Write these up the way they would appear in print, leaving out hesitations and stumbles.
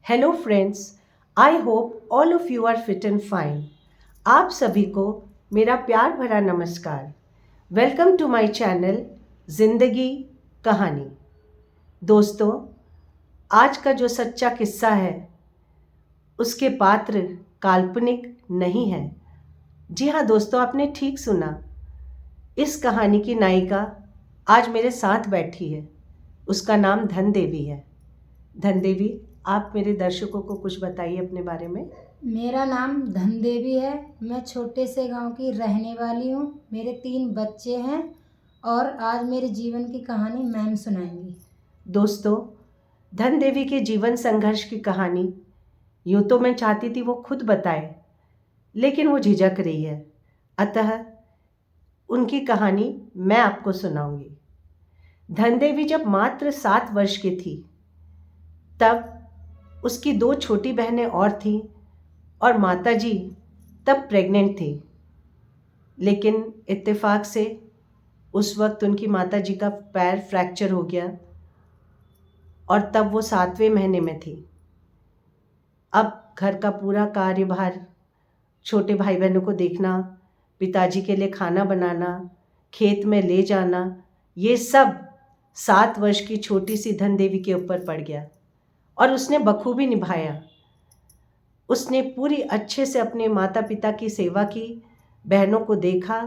Hello friends, I hope all of you are fit and fine. आप सभी को मेरा प्यार भरा नमस्कार। वेलकम टू माय चैनल जिंदगी कहानी। दोस्तों, आज का जो सच्चा किस्सा है उसके पात्र काल्पनिक नहीं है। जी हाँ दोस्तों, आपने ठीक सुना। इस कहानी की नायिका आज मेरे साथ बैठी है। उसका नाम धन देवी है। धन देवी, आप मेरे दर्शकों को कुछ बताइए अपने बारे में। मेरा नाम धन देवी है। मैं छोटे से गांव की रहने वाली हूँ। मेरे 3 बच्चे हैं और आज मेरे जीवन की कहानी मैम सुनाएंगी। दोस्तों, धन देवी के जीवन संघर्ष की कहानी यूँ तो मैं चाहती थी वो खुद बताए, लेकिन वो झिझक रही है। अतः उनकी कहानी मैं आपको सुनाऊंगी। धन देवी जब मात्र 7 वर्ष की थी तब उसकी 2 छोटी बहनें और थीं और माताजी तब प्रेग्नेंट थी। लेकिन इत्तेफाक से उस वक्त उनकी माताजी का पैर फ्रैक्चर हो गया और तब वो 7वें महीने में थी। अब घर का पूरा कार्यभार, छोटे भाई बहनों को देखना, पिताजी के लिए खाना बनाना, खेत में ले जाना, ये सब 7 वर्ष की छोटी सी धन देवी के ऊपर पड़ गया और उसने बखूबी निभाया। उसने पूरी अच्छे से अपने माता पिता की सेवा की, बहनों को देखा,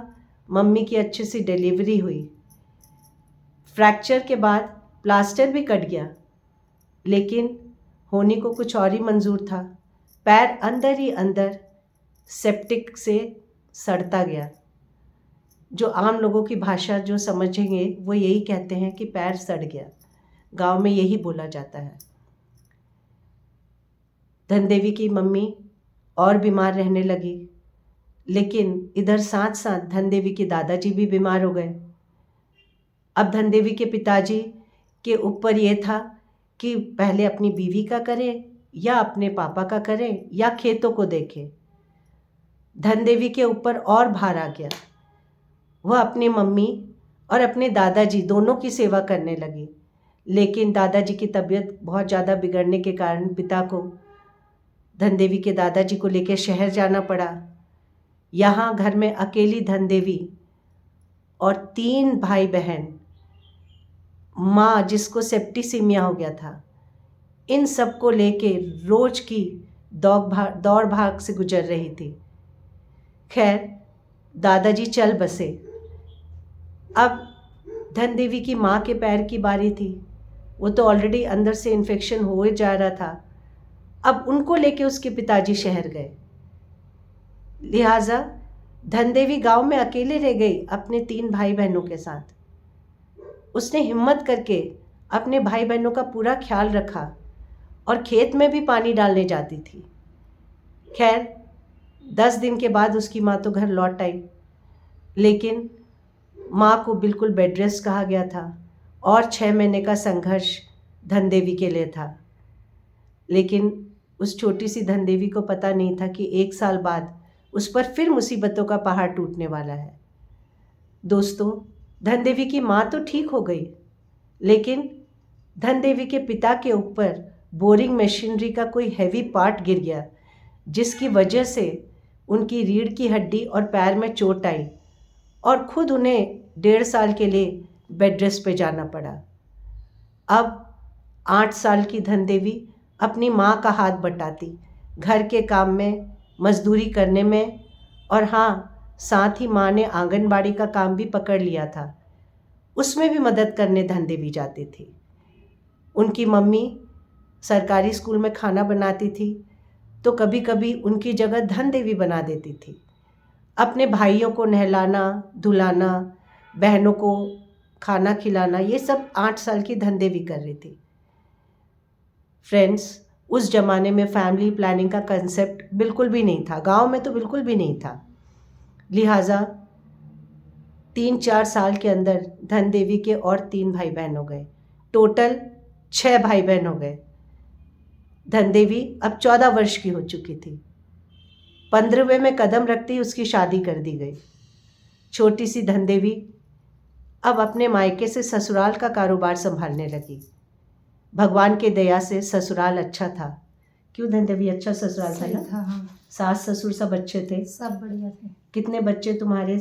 मम्मी की अच्छे से डिलीवरी हुई। फ्रैक्चर के बाद प्लास्टर भी कट गया, लेकिन होने को कुछ और ही मंजूर था। पैर अंदर ही अंदर सेप्टिक से सड़ता गया। जो आम लोगों की भाषा जो समझेंगे वो यही कहते हैं कि पैर सड़ गया। गांव में यही बोला जाता है। धन देवी की मम्मी और बीमार रहने लगी, लेकिन इधर साथ साथ धन देवी के दादाजी भी बीमार हो गए। अब धन देवी के पिताजी के ऊपर ये था कि पहले अपनी बीवी का करें या अपने पापा का करें या खेतों को देखें। धन देवी के ऊपर और भार आ गया। वह अपनी मम्मी और अपने दादाजी दोनों की सेवा करने लगी, लेकिन दादाजी की तबीयत बहुत ज़्यादा बिगड़ने के कारण पिता को धन देवी के दादाजी को लेकर शहर जाना पड़ा। यहाँ घर में अकेली धन देवी और 3 भाई बहन, माँ जिसको सेप्टिसीमिया हो गया था, इन सब को लेके रोज की दौड़ भाग से गुजर रही थी। खैर, दादाजी चल बसे। अब धन देवी की माँ के पैर की बारी थी। वो तो ऑलरेडी अंदर से इन्फेक्शन हो जा रहा था। अब उनको लेके उसके पिताजी शहर गए। लिहाजा धन देवी गाँव में अकेले रह गई अपने 3 भाई बहनों के साथ। उसने हिम्मत करके अपने भाई बहनों का पूरा ख्याल रखा और खेत में भी पानी डालने जाती थी। खैर, 10 दिन के बाद उसकी माँ तो घर लौट आई, लेकिन माँ को बिल्कुल बेड रेस्ट कहा गया था और 6 महीने का संघर्ष धन देवी के लिए था। लेकिन उस छोटी सी धन देवी को पता नहीं था कि 1 साल बाद उस पर फिर मुसीबतों का पहाड़ टूटने वाला है। दोस्तों, धन देवी की माँ तो ठीक हो गई, लेकिन धन देवी के पिता के ऊपर बोरिंग मशीनरी का कोई हैवी पार्ट गिर गया, जिसकी वजह से उनकी रीढ़ की हड्डी और पैर में चोट आई और खुद उन्हें 1.5 साल के लिए बेड रेस्ट पे जाना पड़ा। अब 8 साल की धन देवी अपनी माँ का हाथ बटाती, घर के काम में, मजदूरी करने में, और हाँ, साथ ही माँ ने आंगनबाड़ी का काम भी पकड़ लिया था। उसमें भी मदद करने धन देवी जाती थी। उनकी मम्मी सरकारी स्कूल में खाना बनाती थी, तो कभी कभी उनकी जगह धन देवी बना देती थी। अपने भाइयों को नहलाना धुलाना, बहनों को खाना खिलाना, ये सब 8 साल की धन देवी कर रही थी। फ्रेंड्स, उस ज़माने में फैमिली प्लानिंग का कंसेप्ट बिल्कुल भी नहीं था। गांव में तो बिल्कुल भी नहीं था। लिहाजा 3-4 साल के अंदर धन देवी के और 3 भाई बहन हो गए। टोटल 6 भाई बहन हो गए। धन देवी अब 14 वर्ष की हो चुकी थी। 15वें में कदम रखते ही उसकी शादी कर दी गई। छोटी सी धन देवी अब अपने मायके से ससुराल का कारोबार संभालने लगी। भगवान के दया से ससुराल अच्छा था, क्यों धन देवी, अच्छा ससुराल था सही ना? था, हाँ। सास ससुर सब अच्छे थे? सब बढ़िया थे। कितने बच्चे तुम्हारे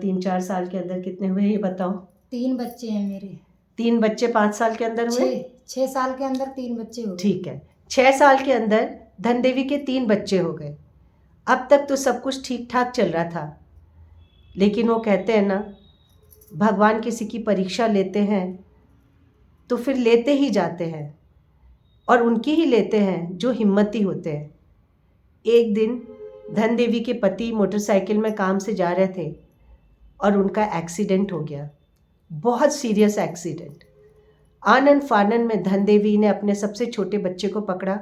3-4 साल के अंदर कितने हुए ये बताओ? 3 बच्चे हैं मेरे। 3 बच्चे 5 साल के अंदर हुए? 6 साल के अंदर 3 बच्चे हो गए। ठीक है, 6 साल के अंदर धन देवी के 3 बच्चे हो गए। अब तक तो सब कुछ ठीक ठाक चल रहा था, लेकिन वो कहते हैं ना, भगवान किसी की परीक्षा लेते हैं तो फिर लेते ही जाते हैं, और उनकी ही लेते हैं जो हिम्मती होते हैं। एक दिन धन देवी के पति मोटरसाइकिल में काम से जा रहे थे और उनका एक्सीडेंट हो गया, बहुत सीरियस एक्सीडेंट। आनन फानन में धन देवी ने अपने सबसे छोटे बच्चे को पकड़ा,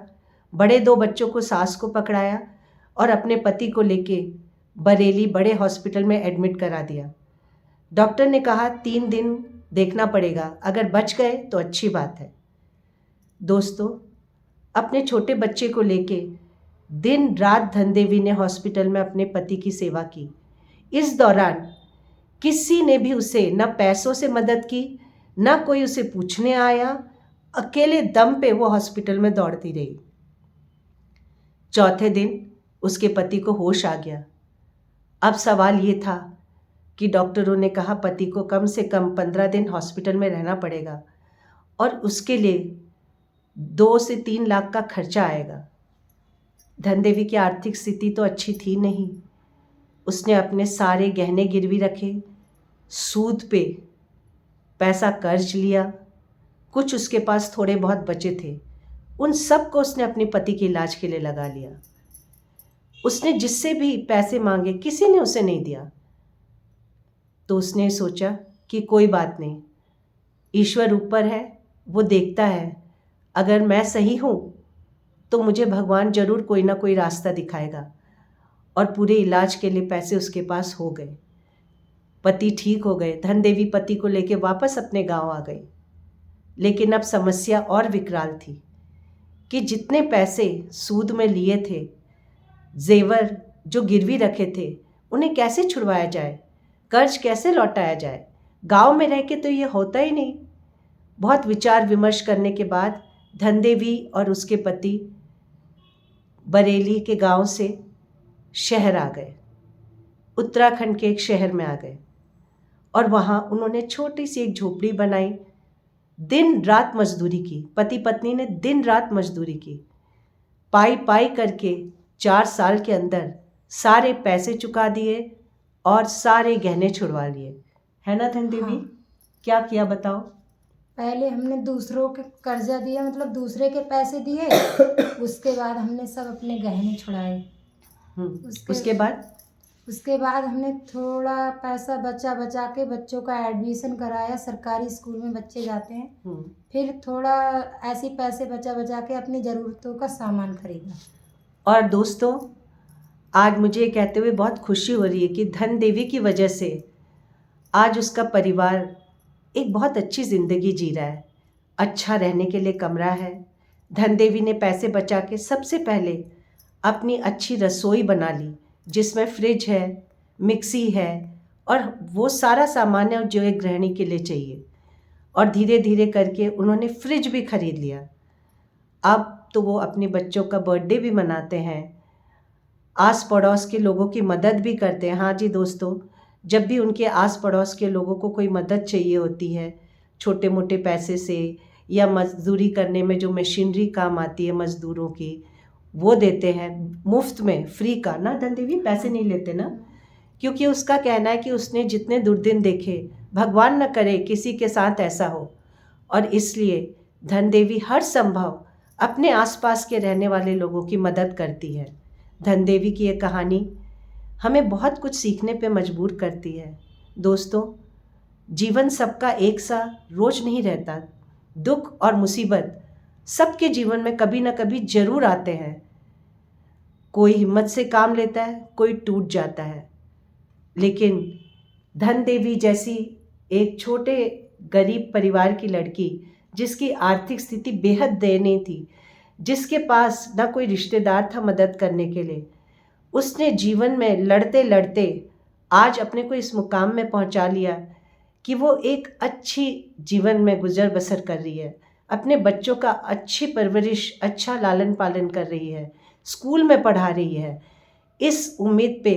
बड़े 2 बच्चों को सास को पकड़ाया और अपने पति को लेके बरेली बड़े हॉस्पिटल में एडमिट करा दिया। डॉक्टर ने कहा 3 दिन देखना पड़ेगा, अगर बच गए तो अच्छी बात है। दोस्तों, अपने छोटे बच्चे को लेके दिन रात धन देवी ने हॉस्पिटल में अपने पति की सेवा की। इस दौरान किसी ने भी उसे न पैसों से मदद की, न कोई उसे पूछने आया। अकेले दम पे वो हॉस्पिटल में दौड़ती रही। चौथे दिन उसके पति को होश आ गया। अब सवाल ये था कि डॉक्टरों ने कहा पति को कम से कम 15 दिन हॉस्पिटल में रहना पड़ेगा और उसके लिए 2 से 3 लाख का खर्चा आएगा। धन देवी की आर्थिक स्थिति तो अच्छी थी नहीं। उसने अपने सारे गहने गिरवी रखे, सूद पे पैसा कर्ज लिया, कुछ उसके पास थोड़े बहुत बचे थे, उन सब को उसने अपने पति के इलाज के लिए लगा लिया। उसने जिससे भी पैसे मांगे, किसी ने उसे नहीं दिया। तो उसने सोचा कि कोई बात नहीं, ईश्वर ऊपर है, वो देखता है, अगर मैं सही हूँ तो मुझे भगवान जरूर कोई ना कोई रास्ता दिखाएगा। और पूरे इलाज के लिए पैसे उसके पास हो गए, पति ठीक हो गए। धन देवी पति को लेके वापस अपने गांव आ गई। लेकिन अब समस्या और विकराल थी कि जितने पैसे सूद में लिए थे, जेवर जो गिरवी रखे थे, उन्हें कैसे छुड़वाया जाए, कर्ज कैसे लौटाया जाए। गांव में रह के तो ये होता ही नहीं। बहुत विचार विमर्श करने के बाद धन देवी और उसके पति बरेली के गांव से शहर आ गए, उत्तराखंड के एक शहर में आ गए और वहाँ उन्होंने छोटी सी एक झोपड़ी बनाई। दिन रात मजदूरी की, पति पत्नी ने दिन रात मजदूरी की, पाई पाई करके 4 साल के अंदर सारे पैसे चुका दिए और सारे गहने छुड़वा लिए। है ना धन देवी? हाँ। क्या किया बताओ? पहले हमने दूसरों के कर्जा दिया, मतलब दूसरे के पैसे दिए। उसके बाद हमने सब अपने गहने छुड़ाए। उसके बाद हमने थोड़ा पैसा बचा के बच्चों का एडमिशन कराया, सरकारी स्कूल में बच्चे जाते हैं। फिर थोड़ा ऐसे पैसे बचा के अपनी ज़रूरतों का सामान खरीदा। और दोस्तों, आज मुझे कहते हुए बहुत खुशी हो रही है कि धन देवी की वजह से आज उसका परिवार एक बहुत अच्छी ज़िंदगी जी रहा है। अच्छा रहने के लिए कमरा है। धन देवी ने पैसे बचा के सबसे पहले अपनी अच्छी रसोई बना ली, जिसमें फ्रिज है, मिक्सी है और वो सारा सामान है जो एक गृहिणी के लिए चाहिए। और धीरे धीरे करके उन्होंने फ्रिज भी खरीद लिया। अब तो वो अपने बच्चों का बर्थडे भी मनाते हैं, आस पड़ोस के लोगों की मदद भी करते हैं। हाँ जी दोस्तों, जब भी उनके आस पड़ोस के लोगों को कोई मदद चाहिए होती है, छोटे मोटे पैसे से या मजदूरी करने में जो मशीनरी काम आती है मज़दूरों की, वो देते हैं मुफ्त में, फ्री का ना धन देवी, पैसे नहीं लेते ना, क्योंकि उसका कहना है कि उसने जितने दुर्दिन देखे, भगवान न करे किसी के साथ ऐसा हो। और इसलिए धन देवी हर संभव अपने आसपास के रहने वाले लोगों की मदद करती है। धन देवी की ये कहानी हमें बहुत कुछ सीखने पे मजबूर करती है। दोस्तों, जीवन सबका एक सा रोज नहीं रहता। दुख और मुसीबत सबके जीवन में कभी ना कभी जरूर आते हैं। कोई हिम्मत से काम लेता है, कोई टूट जाता है। लेकिन धन देवी जैसी एक छोटे गरीब परिवार की लड़की, जिसकी आर्थिक स्थिति बेहद दयनीय थी, जिसके पास ना कोई रिश्तेदार था मदद करने के लिए, उसने जीवन में लड़ते लड़ते आज अपने को इस मुकाम में पहुंचा लिया कि वो एक अच्छी जीवन में गुजर बसर कर रही है, अपने बच्चों का अच्छी परवरिश, अच्छा लालन पालन कर रही है, स्कूल में पढ़ा रही है, इस उम्मीद पे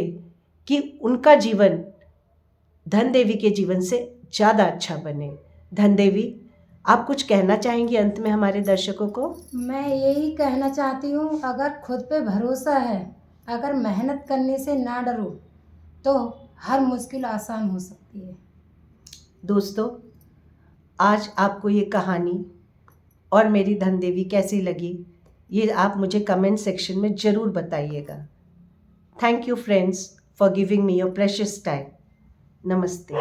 कि उनका जीवन धन देवी के जीवन से ज़्यादा अच्छा बने। धन देवी, आप कुछ कहना चाहेंगी अंत में हमारे दर्शकों को? मैं यही कहना चाहती हूँ, अगर खुद पे भरोसा है, अगर मेहनत करने से ना डरो तो हर मुश्किल आसान हो सकती है। दोस्तों, आज आपको ये कहानी और मेरी धन देवी कैसी लगी, ये आप मुझे कमेंट सेक्शन में ज़रूर बताइएगा। Thank you friends for giving me your precious time. नमस्ते।